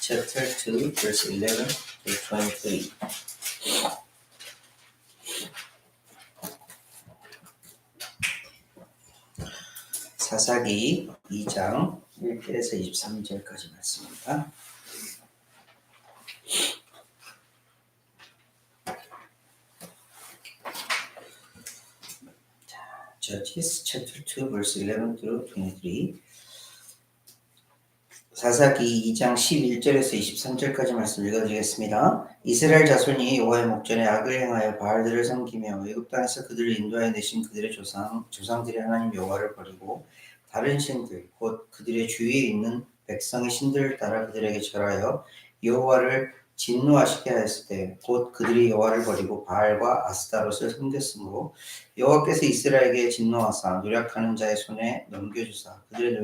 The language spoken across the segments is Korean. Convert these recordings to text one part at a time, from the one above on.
chapter 2, verse 11 to 23. 사사기 2장 1절에서 23절까지 말씀입니다. Judges chapter 2, verse 11 through 23. 사사기 2장 11절에서 23절까지 말씀 읽어드리겠습니다. 이스라엘 자손이 여호와의 목전에 악을 행하여 바알들을 섬기며 애굽 땅에서 그들을 인도하여 내신 그들의 조상들의 하나님 여호와를 버리고 다른 신들 곧 그들의 주위에 있는 백성의 신들을 따라 그들에게 절하여 여호와를 진노하시게 하였을 때 곧 그들이 여호와를 버리고 바알과 아스타롯을 섬겼으므로 여호와께서 이스라엘에게 진노하사 노력하는 자의 손에 넘겨주사 그들이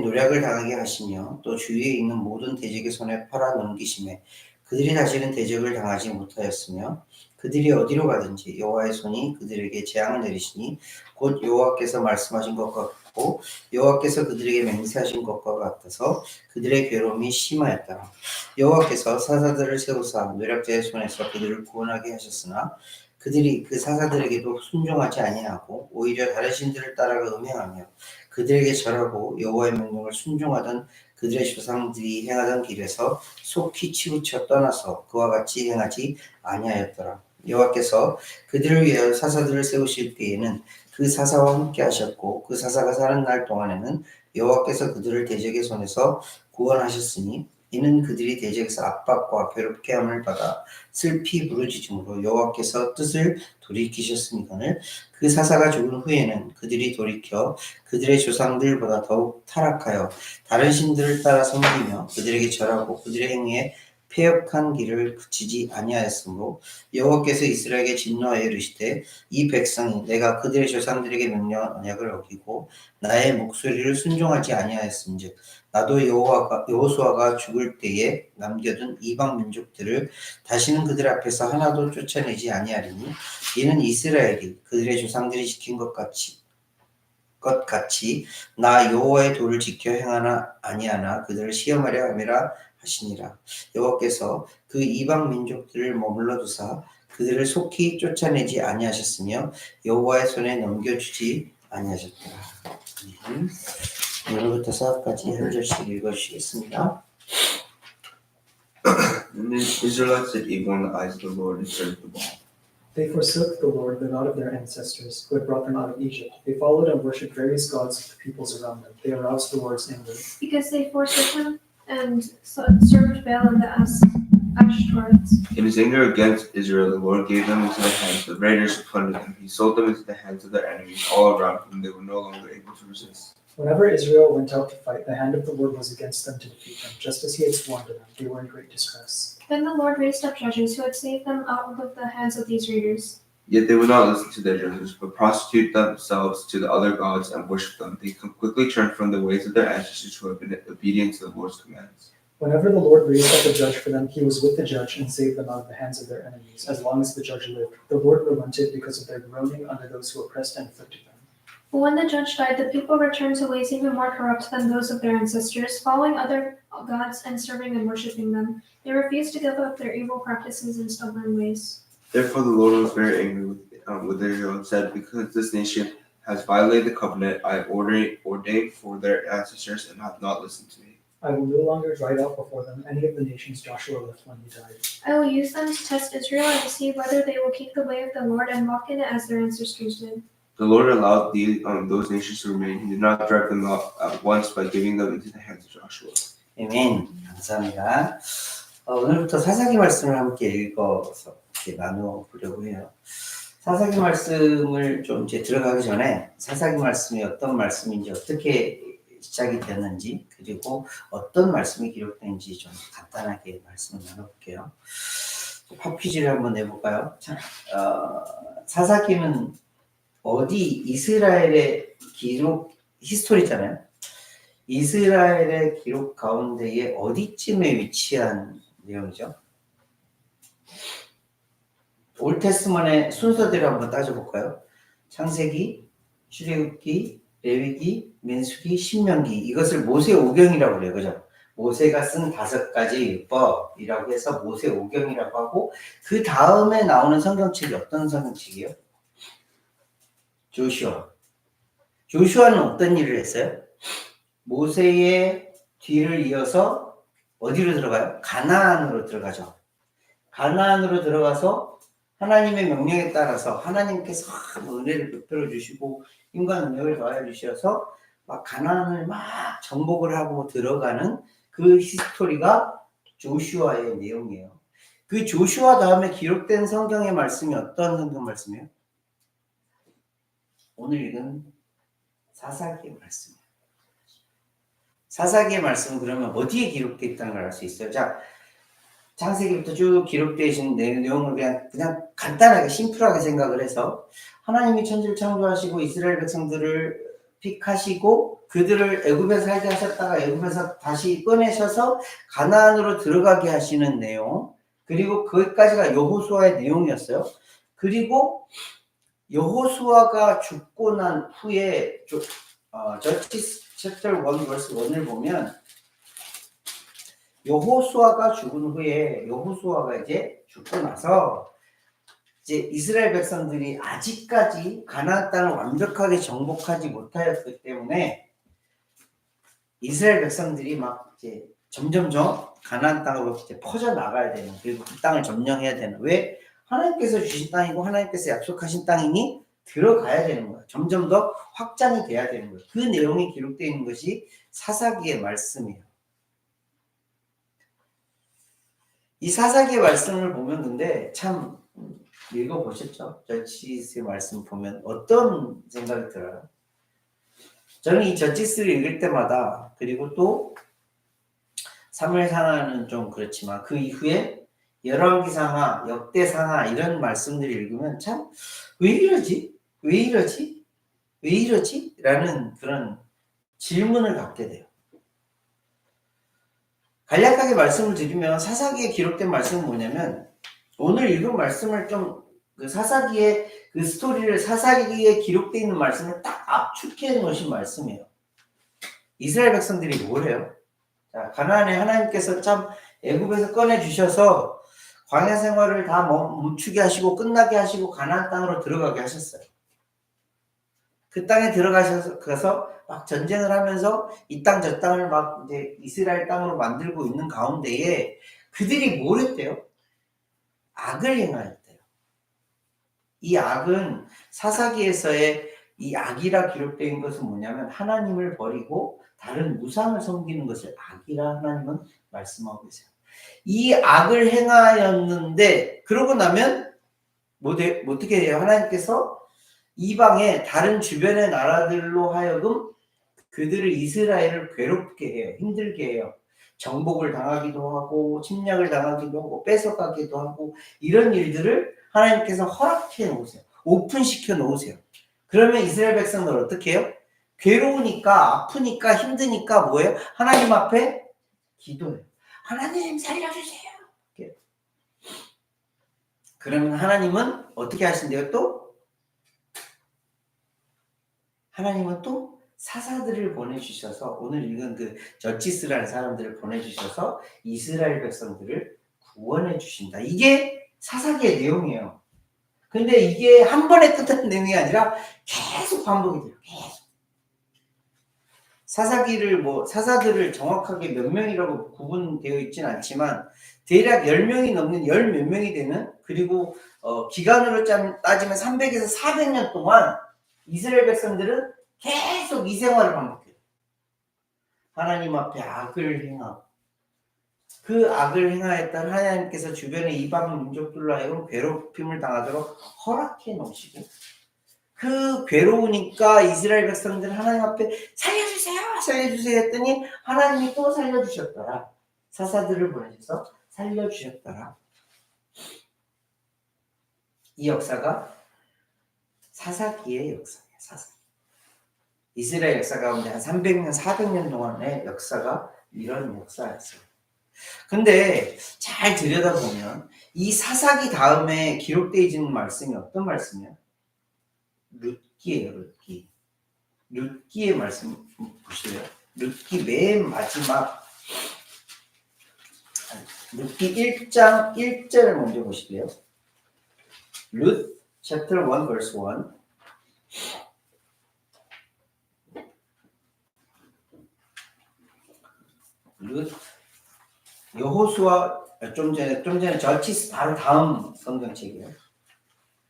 노력을 당하게 하시며 또 주위에 있는 모든 대적의 손에 팔아 넘기심에 그들이 다시는 대적을 당하지 못하였으며 그들이 어디로 가든지 여호와의 손이 그들에게 재앙을 내리시니 곧 여호와께서 말씀하신 것 같고 여호와께서 그들에게 맹세하신 것과 같아서 그들의 괴로움이 심하였더라. 여호와께서 사사들을 세우사 노략자의 손에서 그들을 구원하게 하셨으나 그들이 그 사사들에게도 순종하지 아니하고 오히려 다른 신들을 따라가 음행하며 그들에게 절하고 여호와의 명령을 순종하던 그들의 조상들이 행하던 길에서 속히 치우쳐 떠나서 그와 같이 행하지 아니하였더라. 여호와께서 그들을 위하여 사사들을 세우실 때에는 그 사사와 함께 하셨고 그 사사가 사는 날 동안에는 여호와께서 그들을 대적의 손에서 구원하셨으니 이는 그들이 대적에서 압박과 괴롭게 함을 받아 슬피 부르짖음으로 여호와께서 뜻을 돌이키셨으니거늘 그 사사가 죽은 후에는 그들이 돌이켜 그들의 조상들보다 더욱 타락하여 다른 신들을 따라 섬기며 그들에게 절하고 그들의 행위에 패역한 길을 그치지 아니하였으므로 여호와께서 이스라엘에게 진노하여 이르시되 이 백성이 내가 그들의 조상들에게 명령한 언약을 어기고 나의 목소리를 순종하지 아니하였은즉 나도 여호수아가 죽을 때에 남겨둔 이방 민족들을 다시는 그들 앞에서 하나도 쫓아내지 아니하리니 이는 이스라엘이 그들의 조상들이 지킨 것 같이 나 여호와의 도를 지켜 행하나 아니하나 그들을 시험하려 함이라 하시니라. 여호와께서 그 이방 민족들을 머물러 두사 그들을 속히 쫓아내지 아니하셨으며 여호와의 손에 넘겨주지 아니하셨더라. 오늘부터 사까지 한 절씩 읽어주시겠습니다. And the Israelites did evil in the eyes of the Lord and served the Baal. They forsook the Lord, the God of their ancestors, who had brought them out of Egypt. They followed and worshipped various gods of the peoples around them. They aroused the Lord's anger. Because they forsook him and served Baal and the Ashtoreths. In his anger against Israel, the Lord gave them into the hands of the raiders who plundered them. He sold them into the hands of their enemies all around whom they were no longer able to resist. Whenever Israel went out to fight, the hand of the Lord was against them to defeat them, just as he had sworn to them. They were in great distress. Then the Lord raised up judges who had saved them out of the hands of these raiders. Yet they would not listen to their judges, but prostitute themselves to the other gods and worship them. They quickly turned from the ways of their ancestors who had been obedient to the Lord's commands. Whenever the Lord raised up a judge for them, he was with the judge and saved them out of the hands of their enemies, as long as the judge lived. The Lord relented because of their groaning under those who oppressed and afflicted them. But when the judge died, the people returned to ways even more corrupt than those of their ancestors, following other gods and serving and worshipping them. They refused to give up their evil practices and stubborn ways. Therefore the Lord was very angry with Israel and said, because this nation has violated the covenant I ordained for their ancestors and have not listened to me. I will no longer drive out before them any of the nations Joshua left when he died. I will use them to test Israel and to see whether they will keep the way of the Lord and walk in it as their ancestors did. The Lord allowed those nations to remain. He did not drive them out at once by giving them into the hands of Joshua. 아멘. 감사합니다. 오늘부터 사사기 말씀을 함께 읽어서 이렇게 나누어 보려고 해요. 사사기 말씀을 좀 이제 들어가기 전에 사사기 말씀이 어떤 말씀인지 어떻게 시작이 되었는지 그리고 어떤 말씀이 기록된지 좀 간단하게 말씀을 나눠볼게요. 팝 퀴즈를 한번 내볼까요? 사사기는 어디 이스라엘의 기록 히스토리잖아요. 이스라엘의 기록 가운데에 어디쯤에 위치한 내용이죠? 올테스먼의 순서대로 한번 따져볼까요? 창세기, 출애굽기, 레위기, 민수기, 신명기 이것을 모세 오경이라고 그래요. 그죠? 모세가 쓴 5가지 율법이라고 해서 모세오경이라고 하고, 그 다음에 나오는 성경책이 어떤 성경책이에요? 조슈아. 조슈아는 어떤 일을 했어요? 모세의 뒤를 이어서 어디로 들어가요? 가나안으로 들어가죠. 가나안으로 들어가서 하나님의 명령에 따라서 하나님께서 은혜를 베풀어 주시고 힘과 능력을 더하여 주셔서 막 가나안을 막 정복을 하고 들어가는 그 히스토리가 조슈아의 내용이에요. 그 조슈아 다음에 기록된 성경의 말씀이 어떤 성경 말씀이에요? 오늘 읽은 사사기의 말씀이에요. 사사기의 말씀은 그러면 어디에 기록되어 있다는 걸 알 수 있어요? 자, 창세기부터 쭉 기록되어 있는 내용을 그냥 간단하게 심플하게 생각을 해서 하나님이 천지를 창조하시고 이스라엘 백성들을 픽하시고 그들을 애굽에서 살게 하셨다가 애굽에서 다시 꺼내셔서 가나안으로 들어가게 하시는 내용, 그리고 거기까지가 여호수아의 내용이었어요. 그리고 여호수아가 죽고 난 후에 저치스 챕터 1 verse 1을 보면 여호수아가 죽은 후에 여호수아가 이제 죽고 나서 이제 이스라엘 백성들이 아직까지 가나안 땅을 완벽하게 정복하지 못하였기 때문에 이스라엘 백성들이 막 이제 점점점 가나안 땅으로 이제 퍼져 나가야 되는, 그리고 그 땅을 점령해야 되는, 왜? 하나님께서 주신 땅이고 하나님께서 약속하신 땅이니 들어가야 되는 거야. 점점 더 확장이 돼야 되는 거야. 그 내용이 기록되어 있는 것이 사사기의 말씀이에요. 이 사사기의 말씀을 보면 근데 참 읽어보셨죠? 저치스의 말씀 보면 어떤 생각이 들어요? 저는 이 저치스를 읽을 때마다, 그리고 또 사무엘상하는 좀 그렇지만 그 이후에 열왕기상하, 역대상하 이런 말씀들을 읽으면 참 왜 이러지? 왜 이러지? 왜 이러지? 라는 그런 질문을 갖게 돼요. 간략하게 말씀을 드리면 사사기에 기록된 말씀은 뭐냐면, 오늘 읽은 말씀을 좀 그 사사기의 그 스토리를 사사기에 기록되어 있는 말씀을 딱 압축해 놓으신 말씀이에요. 이스라엘 백성들이 뭘 해요? 자, 가나안에 하나님께서 참 애굽에서 꺼내 주셔서 광야 생활을 다 멈추게 하시고 끝나게 하시고 가나안 땅으로 들어가게 하셨어요. 그 땅에 들어가셔서 막 전쟁을 하면서 이 땅 저 땅을 막 이제 이스라엘 땅으로 만들고 있는 가운데에 그들이 뭘 했대요? 악을 행하였대요. 이 악은 사사기에서의 이 악이라 기록된 것은 뭐냐면 하나님을 버리고 다른 우상을 섬기는 것을 악이라 하나님은 말씀하고 계세요. 이 악을 행하였는데 그러고 나면 어떻게 해요? 하나님께서 이방의 다른 주변의 나라들로 하여금 그들을 이스라엘을 괴롭게 해요. 힘들게 해요. 정복을 당하기도 하고 침략을 당하기도 하고 뺏어가기도 하고 이런 일들을 하나님께서 허락해 놓으세요. 오픈시켜 놓으세요. 그러면 이스라엘 백성들 어떻게 해요? 괴로우니까 아프니까 힘드니까 뭐예요? 하나님 앞에 기도해요. 하나님 살려주세요. 그러면 하나님은 어떻게 하신대요? 하나님은 또 사사들을 보내주셔서, 오늘 읽은 그 저치스라는 사람들을 보내주셔서 이스라엘 백성들을 구원해 주신다. 이게 사사기의 내용이에요. 근데 이게 한 번에 끝나는 내용이 아니라 계속 반복이 돼요. 계속. 사사들을 정확하게 몇 명이라고 구분되어 있지는 않지만 대략 10명이 넘는 10몇 명이 되는, 그리고 기간으로 따지면 300에서 400년 동안 이스라엘 백성들은 계속 이 생활을 반복해요. 하나님 앞에 악을 행하고, 그 악을 행하였던 하나님께서 주변의 이방 민족들로 하여금 괴롭힘을 당하도록 허락해 놓으시고, 그 괴로우니까 이스라엘 백성들은 하나님 앞에 살려주세요 살려주세요 했더니 하나님이 또 살려주셨더라. 사사들을 보내셔서 살려주셨더라. 이 역사가 사사기의 역사예요. 사사기. 이스라엘 역사 가운데 한 300년 400년 동안의 역사가 이런 역사였어요. 근데 잘 들여다보면 이 사사기 다음에 기록되어 있는 말씀이 어떤 말씀이에요? 룻기예요. 룻기의 말씀 보실래요? 룻기 맨 마지막 룻기 1장 1절을 먼저 보실래요? 룻 chapter 1 verse 1. 룻 여호수아 좀 전에 저치스 바로 다음 성경책이에요.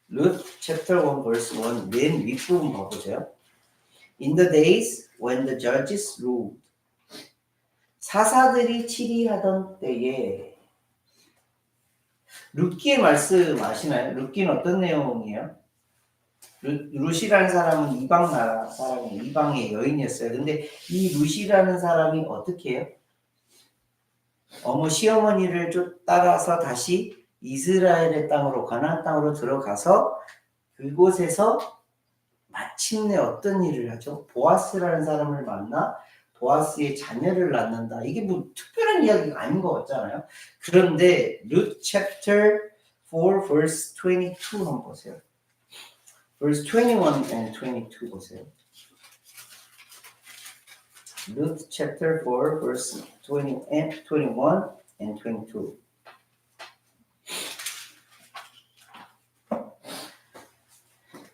룻 chapter 1 verse 1 맨 윗부분 봐보세요. In the days when the judges ruled. 사사들이 치리하던 때에. 룻기의 말씀 아시나요? 룻기는 어떤 내용이에요? 룻이라는 사람은 이방 나라 사람이에요. 이방의 여인이었어요. 근데 이 룻이라는 사람이 어떻게 해요? 어머 시어머니를 따라서 다시 이스라엘의 땅으로 가나안 땅으로 들어가서 그곳에서 마침내 어떤 일을 하죠? 보아스라는 사람을 만나 보아스의 자녀를 낳는다. 이게 뭐 특별한 이야기가 아닌 것 같잖아요. 그런데 룻 chapter 4 verse 22 한번 보세요. verse 21 and 22 보세요. 룻 chapter 4 verse 21 and 22.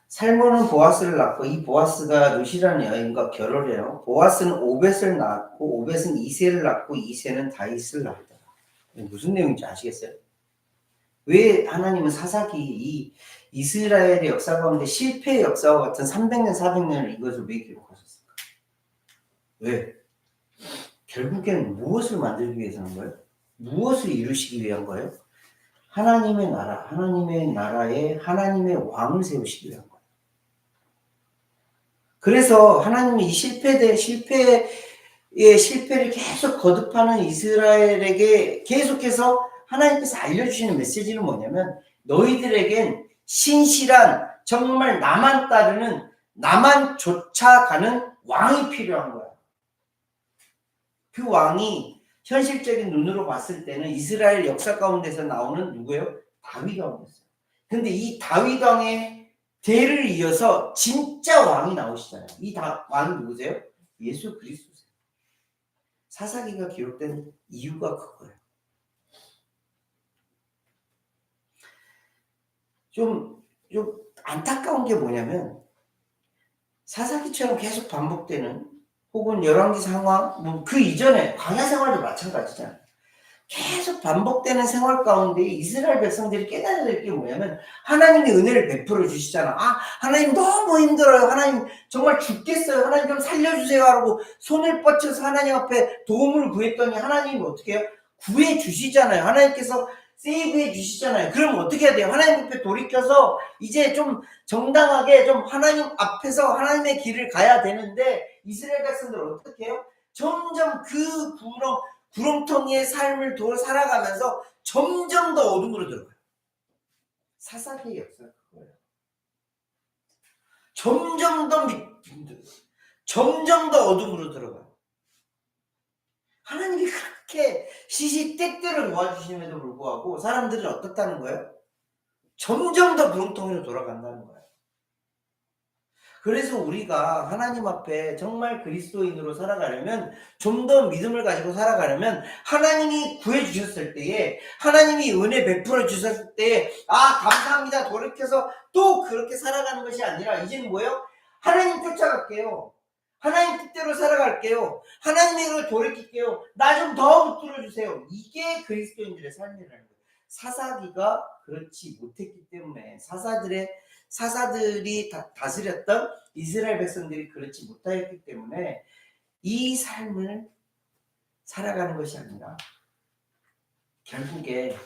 살몬은 보아스를 낳고 이 보아스가 룻이라는 여인과 결혼을 해요. 보아스는 오벳을 낳고 오벳은 이새를 낳고 이새는 다윗을 낳았다. 무슨 내용인지 아시겠어요? 왜 하나님은 사사기 이 이스라엘의 역사 가운데 실패의 역사와 같은 300년 400년을 이것을 왜 기록하셨을까? 왜? 결국엔 무엇을 만들기 위해서 하는 거예요? 무엇을 이루시기 위한 거예요? 하나님의 나라, 하나님의 나라에 하나님의 왕을 세우시기 위한 거예요. 그래서 하나님이 이 실패의 실패를 계속 거듭하는 이스라엘에게 계속해서 하나님께서 알려주시는 메시지는 뭐냐면 너희들에겐 신실한 정말 나만 따르는 나만 쫓아가는 왕이 필요한 거야. 그 왕이 현실적인 눈으로 봤을 때는 이스라엘 역사 가운데서 나오는 누구예요? 다윗 왕이었어요. 근데 이 다윗 왕의 대를 이어서 진짜 왕이 나오시잖아요. 이 왕이 누구세요? 예수 그리스도세요. 사사기가 기록된 이유가 그거예요. 좀 안타까운 게 뭐냐면 사사기처럼 계속 반복되는 혹은 열왕기 상황, 뭐 그 이전에 광야 생활도 마찬가지잖아요. 계속 반복되는 생활 가운데 이스라엘 백성들이 깨달아야 될 게 뭐냐면 하나님이 은혜를 베풀어 주시잖아. 아, 하나님 너무 힘들어요. 하나님 정말 죽겠어요. 하나님 좀 살려주세요 하고 손을 뻗쳐서 하나님 앞에 도움을 구했더니 하나님이 어떻게 해요? 구해 주시잖아요. 하나님께서 세이브해 주시잖아요. 그럼 어떻게 해야 돼요? 하나님 앞에 돌이켜서 이제 좀 정당하게 좀 하나님 앞에서 하나님의 길을 가야 되는데 이스라엘 백성들은 어떻게 해요? 점점 그 구렁텅이의 삶을 살아가면서 점점 더 어둠으로 들어가요. 사사기의 역사가 그거예요. 점점 더 어둠으로 들어가요. 하나님이 그렇게 시시때때로 도와주심에도 불구하고 사람들은 어떻다는 거예요? 점점 더 구렁텅이로 돌아간다는 거예요. 그래서 우리가 하나님 앞에 정말 그리스도인으로 살아가려면 좀 더 믿음을 가지고 살아가려면 하나님이 구해주셨을 때에 하나님이 은혜 베풀어 주셨을 때에 아 감사합니다 돌이켜서 또 그렇게 살아가는 것이 아니라 이제는 뭐예요? 하나님 쫓아갈게요. 하나님 뜻대로 살아갈게요. 하나님으로 돌이킬게요. 나 좀 더 붙들어 주세요. 이게 그리스도인들의 삶이라는 거예요. 사사기가 그렇지 못했기 때문에 사사들이 다스렸던 이스라엘 백성들이 그렇지 못하였기 때문에 이 삶을 살아가는 것이 아니라 결국에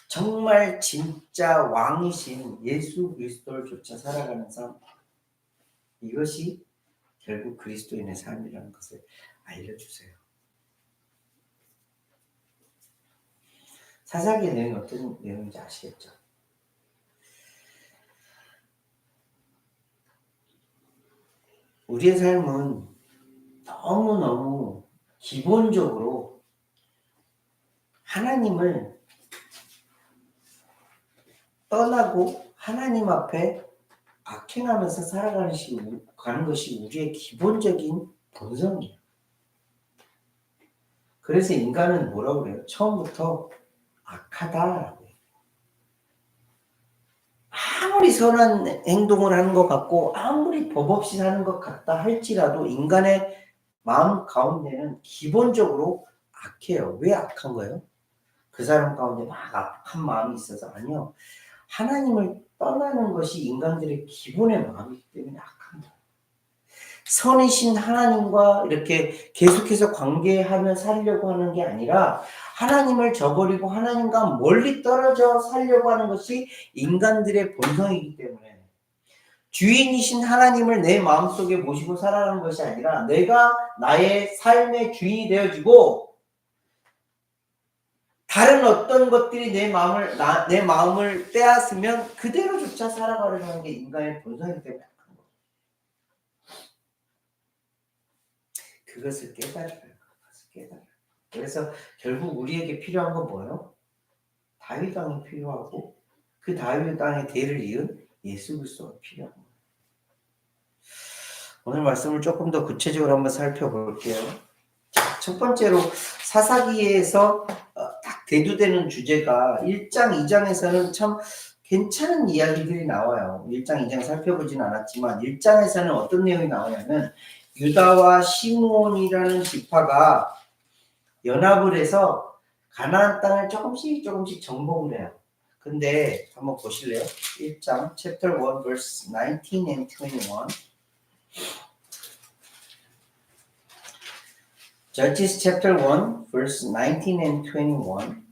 정말 진짜 왕이신 예수 그리스도를 쫓아 살아가는 삶, 이것이 결국 그리스도인의 삶이라는 것을 알려주세요. 사사기의 내용이 어떤 내용인지 아시겠죠? 우리의 삶은 너무너무 기본적으로 하나님을 떠나고 하나님 앞에 악행하면서 살아가는 것이 우리의 기본적인 본성이에요. 그래서 인간은 뭐라고 그래요? 처음부터 악하다라고 해요. 아무리 선한 행동을 하는 것 같고 아무리 법 없이 사는 것 같다 할지라도 인간의 마음 가운데는 기본적으로 악해요. 왜 악한 거예요? 그 사람 가운데 막 악한 마음이 있어서 아니요. 하나님을 떠나는 것이 인간들의 기본의 마음이기 때문에 악한 거예요. 선이신 하나님과 이렇게 계속해서 관계하며 살려고 하는 게 아니라 하나님을 저버리고 하나님과 멀리 떨어져 살려고 하는 것이 인간들의 본성이기 때문에 주인이신 하나님을 내 마음속에 모시고 살아가는 것이 아니라 내가 나의 삶의 주인이 되어지고 다른 어떤 것들이 내 마음을 빼앗으면 그대로조차 살아가려고 하는 게 인간의 본성이기 때문에 악한 거예요. 그것을 깨달아요. 그래서 결국 우리에게 필요한 건 뭐예요? 다윗 왕이 필요하고 그 다윗 왕의 대를 이은 예수 그리스도가 필요한 거예요. 오늘 말씀을 조금 더 구체적으로 한번 살펴볼게요. 자, 첫 번째로 사사기에서 딱 대두되는 주제가 1장, 2장에서는 참 괜찮은 이야기들이 나와요. 1장, 2장 살펴보진 않았지만 1장에서는 어떤 내용이 나오냐면 유다와 시므온이라는 지파가 연합을 해서 가나안 땅을 조금씩 정복을 해요. 근데 한번 보실래요? 1장 chapter 1 verse 19 and 21. Judges chapter 1 verse 19 and 21.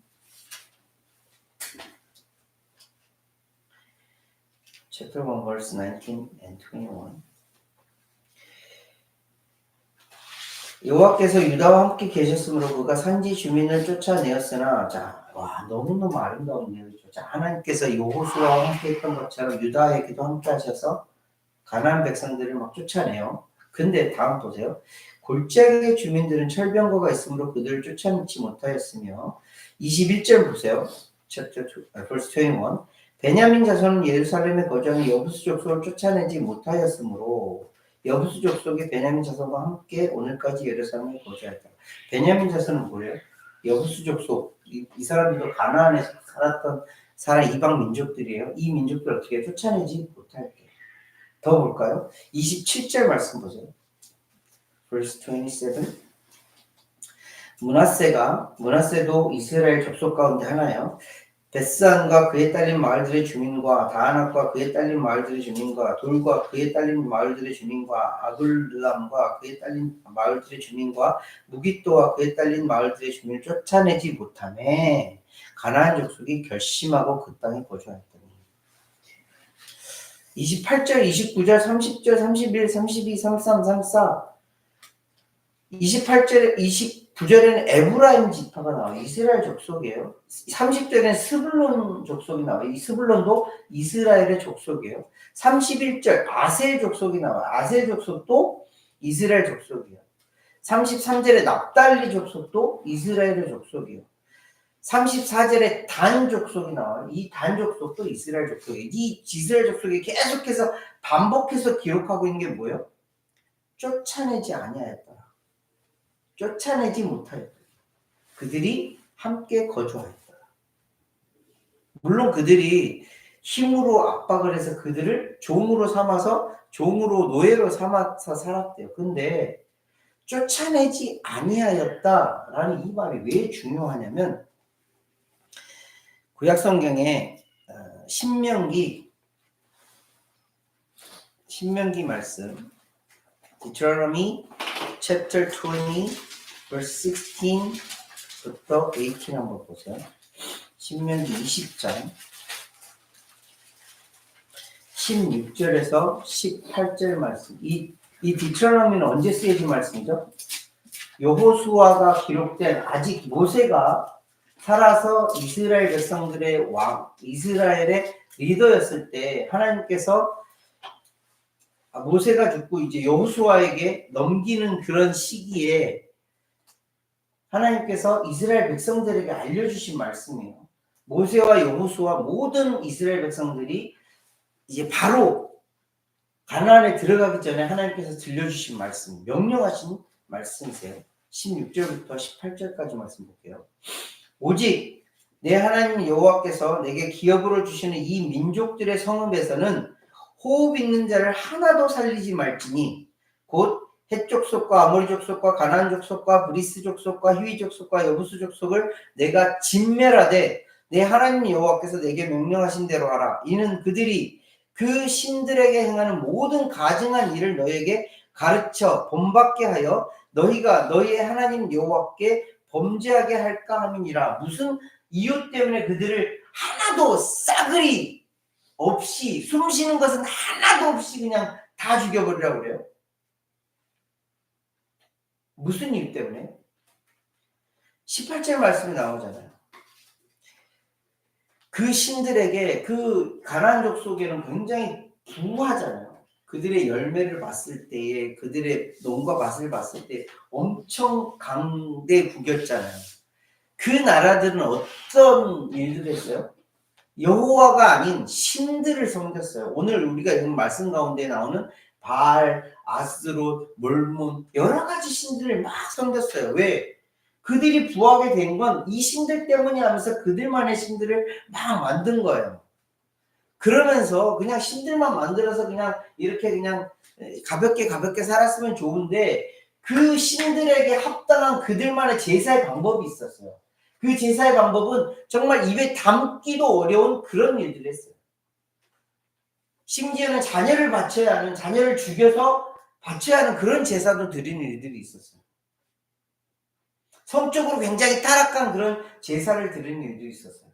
chapter 1 verse 19 and 21. 여호와께서 유다와 함께 계셨으므로 그가 산지 주민을 쫓아내었으나 자, 와 너무너무 아름다운 내용이죠. 자, 하나님께서 여호수아와 함께 했던 것처럼 유다에게도 함께 하셔서 가나안 백성들을 막 쫓아내요. 근데 다음 보세요. 골짜기의 주민들은 철병거가 있으므로 그들을 쫓아내지 못하였으며 21절 보세요. chapter 2, verse 21. 베냐민 자손은 예루살렘에 거주하는 여부수 족속을 쫓아내지 못하였으므로 여부수 족속의 베냐민 자손과 함께 오늘까지 예루살렘에 거주하였다. 베냐민 자손은 뭐래요? 여부수 족속. 이 사람들도 가나안에서 살았던 이방 민족들이에요. 이 민족들 어떻게 쫓아내지 못할게요. 더 볼까요? 27절 말씀 보세요. verse 27. 므낫세도 이스라엘 족속 가운데 하나예요. 베스안과 그에 딸린 마을들의 주민과 다아낙과 그에 딸린 마을들의 주민과 돌과 그에 딸린 마을들의 주민과 아둘람과 그에 딸린 마을들의 주민과 무깃도와 그에 딸린 마을들의 주민을 쫓아내지 못하매 가나안 족속이 결심하고 그 땅에 거주하였더니 28절, 29절, 30절, 31, 32, 33, 34 28절, 29절에는 에브라임 지파가 나와요. 이스라엘 족속이에요. 30절에는 스불론 족속이 나와요. 이 스불론도 이스라엘의 족속이에요. 31절 아셀 족속이 나와요. 아셀 족속도 이스라엘 족속이에요. 33절에 납달리 족속도 이스라엘의 족속이에요. 34절에 단 족속이 나와요. 이 단 족속도 이스라엘 족속이에요. 이 이스라엘 족속이 계속해서 반복해서 기록하고 있는 게 뭐예요? 쫓아내지 아니하였더라. 쫓아내지 못하였다. 그들이 함께 거주하였다. 물론 그들이 힘으로 압박을 해서 그들을 종으로 삼아서 종으로 노예로 삼아서 살았대요. 근데 쫓아내지 아니하였다라는 이 말이 왜 중요하냐면 구약 성경에 신명기 말씀 Deuteronomy chapter 20 verse 16부터 18 한번 보세요. 신명기 20장 16절에서 18절 말씀. 이 디트로노미는 언제 쓰여진 말씀이죠? 여호수아가 기록된 아직 모세가 살아서 이스라엘 백성들의 왕, 이스라엘의 리더였을 때 하나님께서 모세가 죽고 이제 여호수아에게 넘기는 그런 시기에 하나님께서 이스라엘 백성들에게 알려주신 말씀이에요. 모세와 여호수아 모든 이스라엘 백성들이 이제 바로 가나안에 들어가기 전에 하나님께서 들려주신 말씀, 명령하신 말씀이세요. 16절부터 18절까지 말씀 볼게요. 오직 내 하나님 여호와께서 내게 기업으로 주시는 이 민족들의 성읍에서는 호흡 있는 자를 하나도 살리지 말지니 곧 헷 족속과 아모리 족속과 가나안 족속과 브리스 족속과 히위 족속과 여부수 족속을 내가 진멸하되 내 하나님 여호와께서 내게 명령하신 대로 하라. 이는 그들이 그 신들에게 행하는 모든 가증한 일을 너에게 가르쳐 본받게 하여 너희가 너희의 하나님 여호와께 범죄하게 할까 함이니라. 무슨 이유 때문에 그들을 하나도 싸그리 없이, 숨 쉬는 것은 하나도 없이 그냥 다 죽여버리라고 그래요? 무슨 이유 때문에? 18절 말씀이 나오잖아요. 그 신들에게, 그 가나안 족속에는 굉장히 부하잖아요. 그들의 열매를 봤을 때에, 그들의 농과 맛을 봤을 때 엄청 강대 국이었잖아요. 그 나라들은 어떤 일들을 했어요? 여호와가 아닌 신들을 섬겼어요. 오늘 우리가 읽은 말씀 가운데 나오는 바알, 아스롯, 몰몬 여러 가지 신들을 막 섬겼어요. 왜? 그들이 부하게 된 건 이 신들 때문이 하면서 그들만의 신들을 막 만든 거예요. 그러면서 그냥 신들만 만들어서 그냥 이렇게 그냥 가볍게 살았으면 좋은데 그 신들에게 합당한 그들만의 제사의 방법이 있었어요. 그 제사의 방법은 정말 입에 담기도 어려운 그런 일들을 했어요. 심지어는 자녀를 바쳐야 하는, 자녀를 죽여서 바쳐야 하는 그런 제사도 드리는 일들이 있었어요. 성적으로 굉장히 타락한 그런 제사를 드리는 일도 있었어요.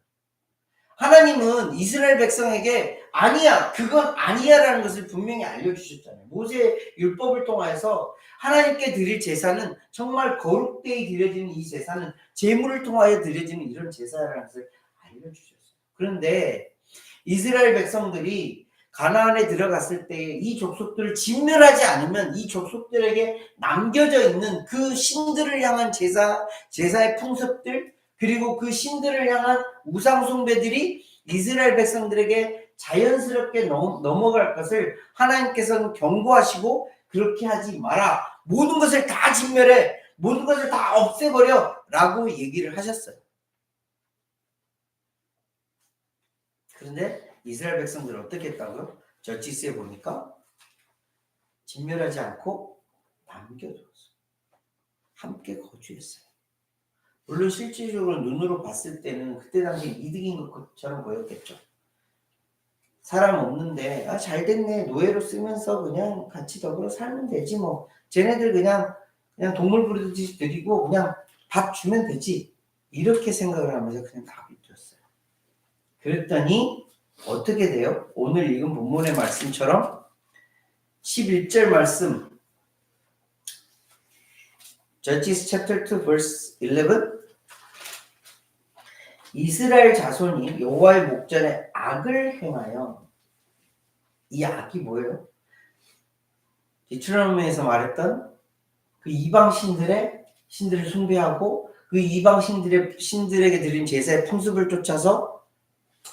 하나님은 이스라엘 백성에게 아니야, 그건 아니야라는 것을 분명히 알려주셨잖아요. 모세의 율법을 통해서 하나님께 드릴 제사는 정말 거룩되이 드려지는 이 제사는 제물을 통하여 드려지는 이런 제사라는 것을 알려주셨어요. 그런데 이스라엘 백성들이 가나안에 들어갔을 때 이 족속들을 진멸하지 않으면 이 족속들에게 남겨져 있는 그 신들을 향한 제사의 풍습들, 그리고 그 신들을 향한 우상 숭배들이 이스라엘 백성들에게 자연스럽게 넘어갈 것을 하나님께서는 경고하시고 그렇게 하지 마라. 모든 것을 다 진멸해. 모든 것을 다 없애버려. 라고 얘기를 하셨어요. 그런데 이스라엘 백성들은 어떻게 했다고요? 저지스에 보니까 진멸하지 않고 남겨뒀어요. 함께 거주했어요. 물론 실질적으로 눈으로 봤을 때는 그때 당시 이득인 것처럼 보였겠죠. 사람 없는데 잘 됐네, 노예로 쓰면서 그냥 같이 더불어 살면 되지 뭐. 쟤네들 그냥 동물 부르듯이 드리고 그냥 밥 주면 되지, 이렇게 생각을 하면서 그냥 다 비웠어요. 그랬더니 어떻게 돼요? 오늘 읽은 본문의 말씀처럼 11절 말씀, Judges chapter 2 verse 11, 이스라엘 자손이 여호와의 목전에 악을 행하여, 이 악이 뭐예요? 디트로노미에서 말했던 그 이방 신들을 숭배하고 그 이방 신들에게 드린 제사의 풍습을 쫓아서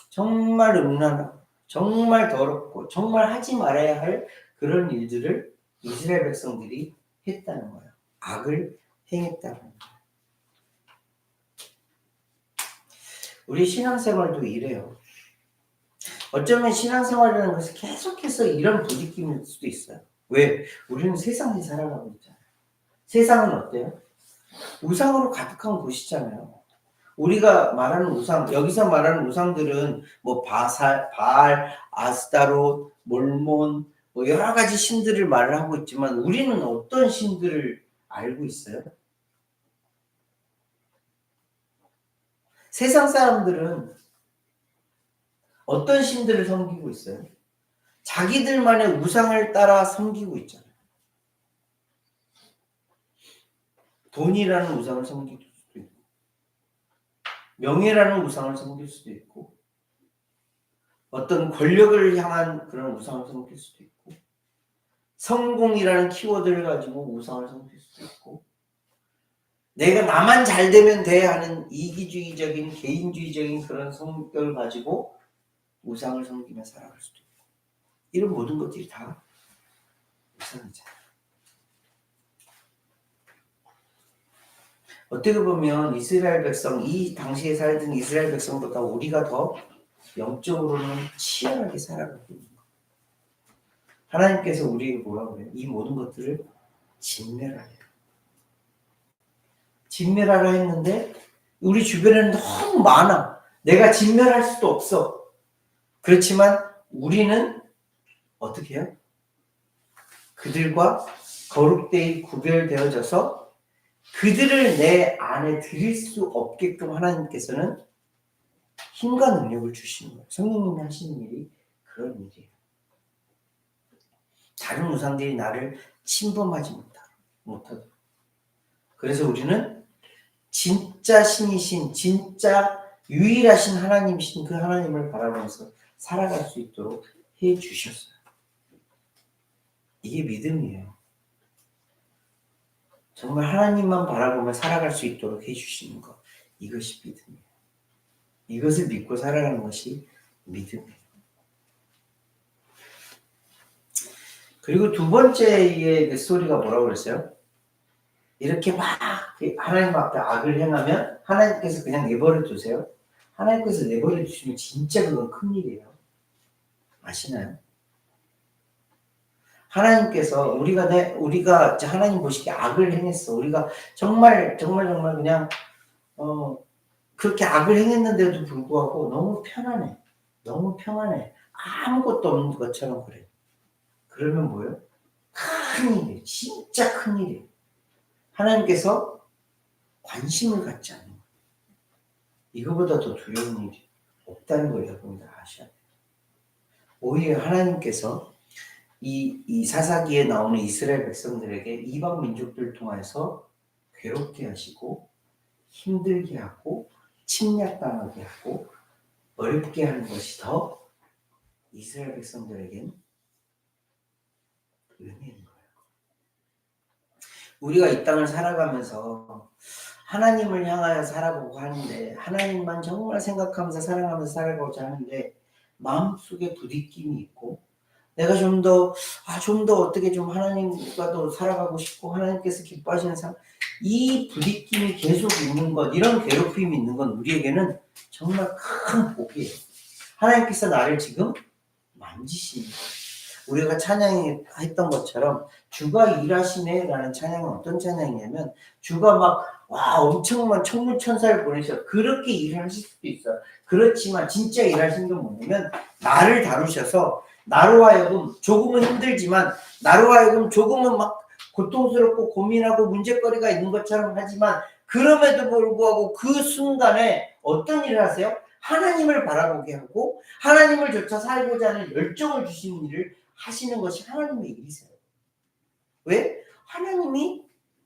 정말 음란하고 정말 더럽고 정말 하지 말아야 할 그런 일들을 이스라엘 백성들이 했다는 거예요. 악을 행했다는 거예요. 우리 신앙생활도 이래요. 어쩌면 신앙생활이라는 것이 계속해서 이런 부딪힘일 수도 있어요. 왜? 우리는 세상에 살아가고 있잖아요. 세상은 어때요? 우상으로 가득한 곳이잖아요. 우리가 말하는 우상, 여기서 말하는 우상들은 뭐 바알, 아스타롯, 몰몬, 뭐 여러 가지 신들을 말을 하고 있지만 우리는 어떤 신들을 알고 있어요? 세상 사람들은 어떤 신들을 섬기고 있어요? 자기들만의 우상을 따라 섬기고 있잖아요. 돈이라는 우상을 섬길 수도 있고, 명예라는 우상을 섬길 수도 있고, 어떤 권력을 향한 그런 우상을 섬길 수도 있고, 성공이라는 키워드를 가지고 우상을 섬길 수도 있고, 내가 나만 잘 되면 돼 하는 이기주의적인 개인주의적인 그런 성격을 가지고 우상을 섬기며 살아갈 수도 있고, 이런 모든 것들이 다 우상이잖아요. 어떻게 보면 이스라엘 백성, 이 당시에 살던 이스라엘 백성보다 우리가 더 영적으로는 치열하게 살아가고 있는 거예요. 하나님께서 우리에게 뭐라고 그래요? 이 모든 것들을 진멸하라. 진멸하라 했는데 우리 주변에는 너무 많아. 내가 진멸할 수도 없어. 그렇지만 우리는 어떻게 해요? 그들과 거룩되이 구별되어져서 그들을 내 안에 들일 수 없게끔 하나님께서는 힘과 능력을 주시는 거예요. 성령님이 하시는 일이 그런 일이에요. 다른 우상들이 나를 침범하지 못하도록. 그래서 우리는 진짜 신이신, 진짜 유일하신 하나님이신 그 하나님을 바라보면서 살아갈 수 있도록 해 주셨어요. 이게 믿음이에요. 정말 하나님만 바라보며 살아갈 수 있도록 해 주시는 것. 이것이 믿음이에요. 이것을 믿고 살아가는 것이 믿음이에요. 그리고 두 번째의 그 스토리가 뭐라고 그랬어요? 이렇게 막 하나님 앞에 악을 행하면 하나님께서 그냥 내버려 두세요. 하나님께서 내버려 두시면 진짜 그건 큰일이에요. 아시나요? 하나님께서 우리가 하나님 보시기에 악을 행했어. 우리가 정말 그냥 그렇게 악을 행했는데도 불구하고 너무 편안해. 너무 평안해. 아무것도 없는 것처럼 그래. 그러면 뭐예요? 큰일이에요. 진짜 큰일이에요. 하나님께서 관심을 갖지 않는 거예요. 이거보다 더 두려운 일이 없다는 걸 여러분이 다 아셔야 돼요. 오히려 하나님께서 이 사사기에 나오는 이스라엘 백성들에게 이방 민족들 통해서 괴롭게 하시고 힘들게 하고 침략당하게 하고 어렵게 하는 것이 더 이스라엘 백성들에겐 은혜인 거예요. 우리가 이 땅을 살아가면서 하나님을 향하여 살아보고 하는데 하나님만 정말 생각하면서 사랑하면서 살아가고자 하는데 마음속에 부딪힘이 있고 내가 좀 더 어떻게 좀 하나님과 더 살아가고 싶고 하나님께서 기뻐하시는 삶 이 부딪힘이 계속 있는 것 이런 괴롭힘이 있는 건 우리에게는 정말 큰 복이에요. 하나님께서 나를 지금 만지시는 거예요. 우리가 찬양했던 것처럼 주가 일하시네 라는 찬양은 어떤 찬양이냐면 주가 막 엄청난 천물천사를 보내셔 그렇게 일을 하실 수도 있어요. 그렇지만 진짜 일하신 건 뭐냐면 나를 다루셔서 나로 하여금 조금은 힘들지만 나로 하여금 조금은 막 고통스럽고 고민하고 문제거리가 있는 것처럼 하지만 그럼에도 불구하고 그 순간에 어떤 일을 하세요? 하나님을 바라보게 하고 하나님을 쫓아 살고자 하는 열정을 주시는 일을 하시는 것이 하나님의 일이세요. 왜? 하나님이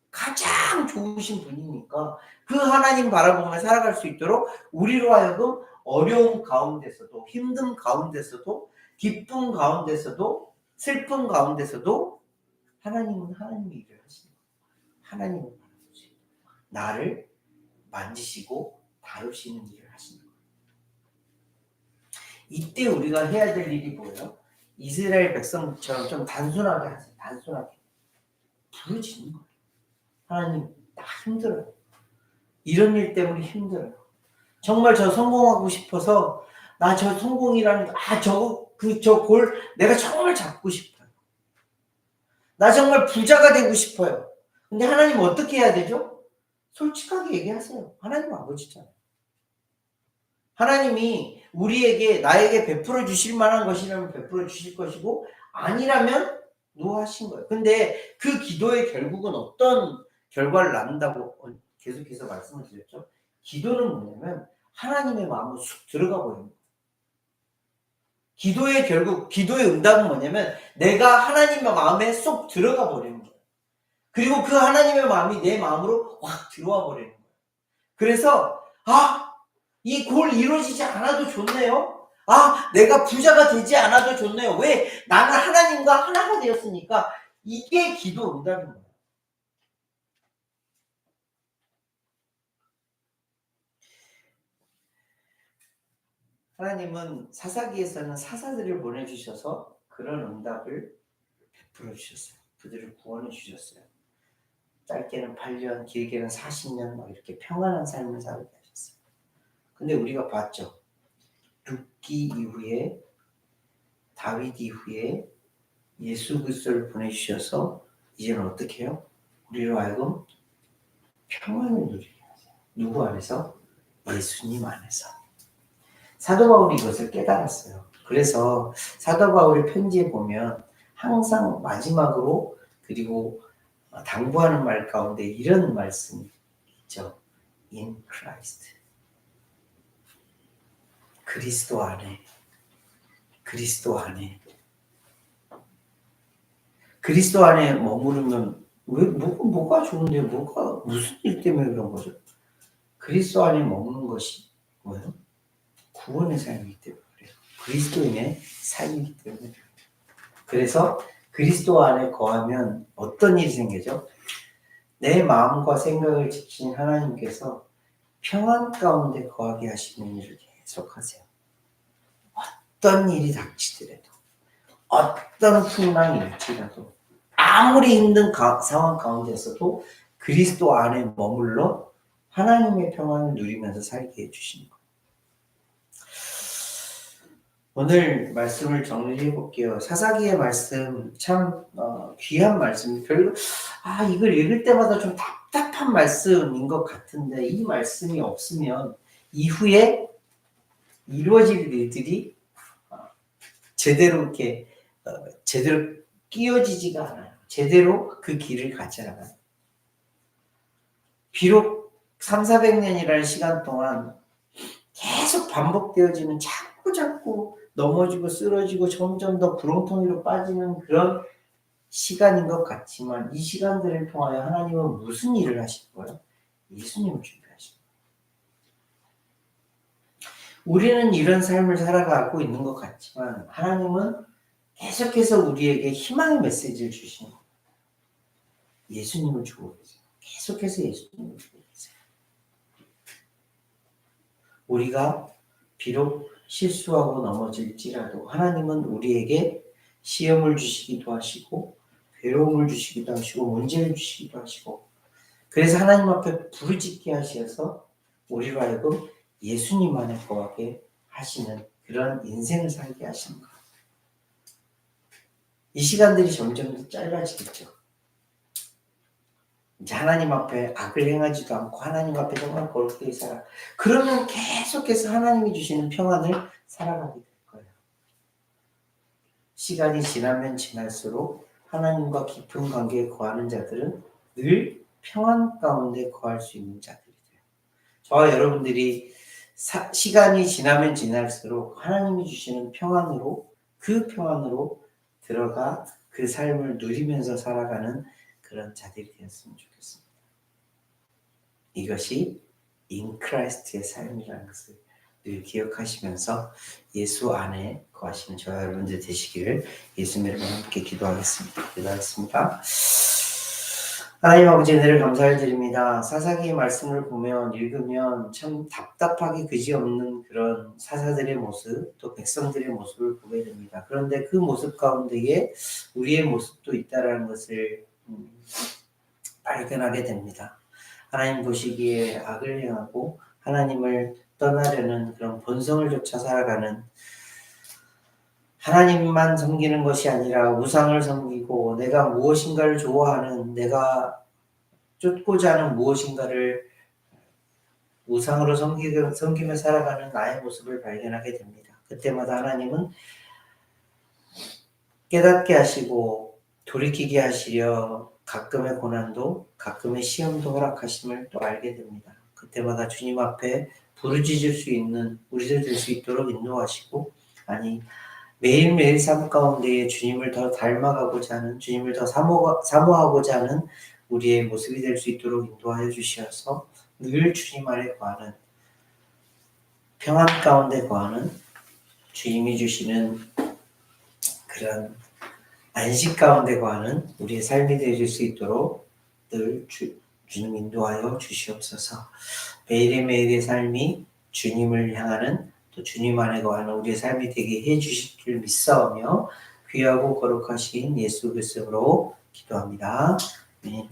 가장 좋으신 분이니까 그 하나님 바라보며 살아갈 수 있도록 우리로 하여금 어려움 가운데서도 힘든 가운데서도 기쁨 가운데서도 슬픔 가운데서도 하나님은 하나님의 일을 하시는 거예요. 하나님을 바라보시고 나를 만지시고 다루시는 일을 하시는 거예요. 이때 우리가 해야 될 일이 뭐예요? 이스라엘 백성처럼 좀 단순하게 하세요. 단순하게. 부르짖는 거예요. 하나님, 나 힘들어요. 이런 일 때문에 힘들어요. 정말 저 성공하고 싶어서 나 저 성공이라는 저 골 내가 정말 잡고 싶어요. 나 정말 부자가 되고 싶어요. 근데 하나님 어떻게 해야 되죠? 솔직하게 얘기하세요. 하나님 아버지잖아요. 하나님이 나에게 베풀어 주실 만한 것이라면 베풀어 주실 것이고 아니라면 노하신 거예요. 근데 그 기도의 결국은 어떤 결과를 낳는다고 계속해서 말씀을 드렸죠. 기도는 뭐냐면 하나님의 마음으로 쑥 들어가 버리는 거예요. 기도의 응답은 뭐냐면 내가 하나님의 마음에 쏙 들어가 버리는 거예요. 그리고 그 하나님의 마음이 내 마음으로 확 들어와 버리는 거예요. 그래서 이 골 이루어지지 않아도 좋네요. 내가 부자가 되지 않아도 좋네요. 왜? 나는 하나님과 하나가 되었으니까 이게 기도 응답인 거예요. 하나님은 사사기에서는 사사들을 보내주셔서 그런 응답을 베풀어 주셨어요. 그들을 구원해 주셨어요. 짧게는 8년, 길게는 40년 막 이렇게 평안한 삶을 살게 하셨어요. 근데 우리가 봤죠. 룻기 이후에 다윗 이후에 예수 그리스도를 보내주셔서 이제는 어떻게 해요? 우리로 하여금 평안을 누리게 하세요. 누구 안에서? 예수님 안에서. 사도 바울이 이것을 깨달았어요. 그래서 사도 바울의 편지에 보면 항상 마지막으로 그리고 당부하는 말 가운데 이런 말씀이 있죠. In Christ. 그리스도 안에. 그리스도 안에. 그리스도 안에 머무르면 왜 뭐가 좋은데 뭐가 무슨 일 때문에 그런 거죠? 그리스도 안에 머무는 것이 뭐예요? 구원의 삶이기 때문에 그래요. 그리스도인의 삶이기 때문에. 그래서 그리스도 안에 거하면 어떤 일이 생기죠? 내 마음과 생각을 지키신 하나님께서 평안 가운데 거하게 하시는 일을 계속하세요. 어떤 일이 닥치더라도 어떤 풍랑이 일지라도 아무리 힘든 상황 가운데서도 그리스도 안에 머물러 하나님의 평안을 누리면서 살게 해주시는 거예요. 오늘 말씀을 정리해 볼게요. 사사기의 말씀 참 귀한 말씀. 별로 이걸 읽을 때마다 좀 답답한 말씀인 것 같은데 이 말씀이 없으면 이후에 이루어질 일들이 제대로 이렇게 제대로 끼워지지가 않아요. 제대로 그 길을 가지 않아요. 비록 300~400년이라는 시간 동안 계속 반복되어지는 자꾸 넘어지고 쓰러지고 점점 더 구렁텅이로 빠지는 그런 시간인 것 같지만 이 시간들을 통하여 하나님은 무슨 일을 하실 거예요? 예수님을 준비하실 거예요. 우리는 이런 삶을 살아가고 있는 것 같지만 하나님은 계속해서 우리에게 희망의 메시지를 주시는 거예요. 예수님을 주고 계세요. 계속해서 예수님을 주고 계세요. 우리가 비록 실수하고 넘어질지라도 하나님은 우리에게 시험을 주시기도 하시고 괴로움을 주시기도 하시고 문제를 주시기도 하시고 그래서 하나님 앞에 부르짖게 하셔서 우리로 하여금 예수님 안에 거하게 하시는 그런 인생을 살게 하시는 거예요. 이 시간들이 점점 더 짧아지겠죠. 이제 하나님 앞에 악을 행하지도 않고 하나님 앞에 정말 거룩하게 살아. 그러면 계속해서 하나님이 주시는 평안을 살아가게 될 거예요. 시간이 지나면 지날수록 하나님과 깊은 관계에 거하는 자들은 늘 평안 가운데 거할 수 있는 자들이 돼요. 저와 여러분들이 시간이 지나면 지날수록 하나님이 주시는 평안으로 그 평안으로 들어가 그 삶을 누리면서 살아가는 그런 자들이 되었으면 좋겠습니다. 이것이 in Christ의 삶이라는 것을 늘 기억하시면서 예수 안에 거하시는 저와 여러분들 되시기를 예수님의 이름으로 함께 기도하겠습니다. 기도하겠습니다. 하나님 아버지 은혜를 감사를 드립니다. 사사기의 말씀을 보면 읽으면 참 답답하기 그지없는 그런 사사들의 모습 또 백성들의 모습을 보게 됩니다. 그런데 그 모습 가운데에 우리의 모습도 있다라는 것을 발견하게 됩니다. 하나님 보시기에 악을 행하고 하나님을 떠나려는 그런 본성을 쫓아 살아가는 하나님만 섬기는 것이 아니라 우상을 섬기고 내가 무엇인가를 좋아하는 내가 쫓고자 하는 무엇인가를 우상으로 섬기며 살아가는 나의 모습을 발견하게 됩니다. 그때마다 하나님은 깨닫게 하시고 돌이키게 하시려 가끔의 고난도 가끔의 시험도 허락하심을 또 알게 됩니다. 그때마다 주님 앞에 부르짖을 수 있는 우리들 될 수 있도록 인도하시고 매일매일 삶 가운데에 주님을 더 닮아가고자 하는 주님을 더 사모하고자 하는 우리의 모습이 될 수 있도록 인도하여 주시어서 늘 주님 안에 거하는 평안 가운데 거하는 주님이 주시는 그런 안식 가운데 거하는 우리의 삶이 되어질 수 있도록 늘 주님 인도하여 주시옵소서. 매일매일의 삶이 주님을 향하는 또 주님 안에 거하는 우리의 삶이 되게 해주실 줄 믿사오며 귀하고 거룩하신 예수 그리스도로 기도합니다. 아멘.